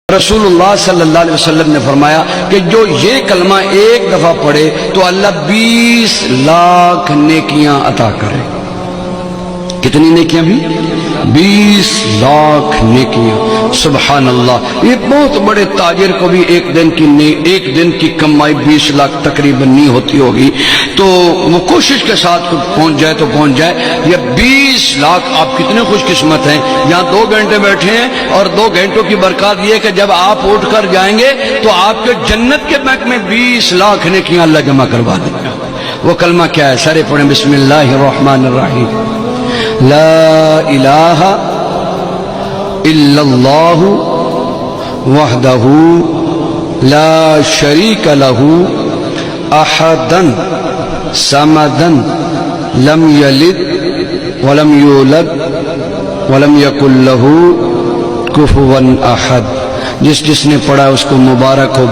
رسول اللہ صلی اللہ علیہ وسلم نے فرمایا کہ جو یہ کلمہ ایک دفعہ پڑھے تو اللہ 20 لاکھ نیکیاں عطا کرے۔ کتنی نیکیاں بھی؟ 20 لاکھ نیکیاں۔ سبحان اللہ، یہ بہت بڑے تاجر کو بھی ایک دن کی کمائی 20 لاکھ تقریباً نہیں ہوتی ہوگی، تو وہ کوشش کے ساتھ پہنچ جائے تو پہنچ جائے۔ یہ 20 لاکھ، آپ کتنے خوش قسمت ہیں، یہاں 2 گھنٹے بیٹھے ہیں اور 2 گھنٹوں کی برکات یہ کہ جب آپ اٹھ کر جائیں گے تو آپ کے جنت کے بینک میں 20 لاکھ نیکیاں اللہ جمع کروا دیں گا۔ وہ کلمہ کیا ہے؟ سارے پڑھیں، بسم اللہ الرحمن الرحیم۔ لا الہ الا اللہ وحدہ لا شریک لہ احدا صمدا لم یلد ولم یولد ولم یکن لہ کفوا احد۔ جس نے پڑھا اس کو مبارک ہو۔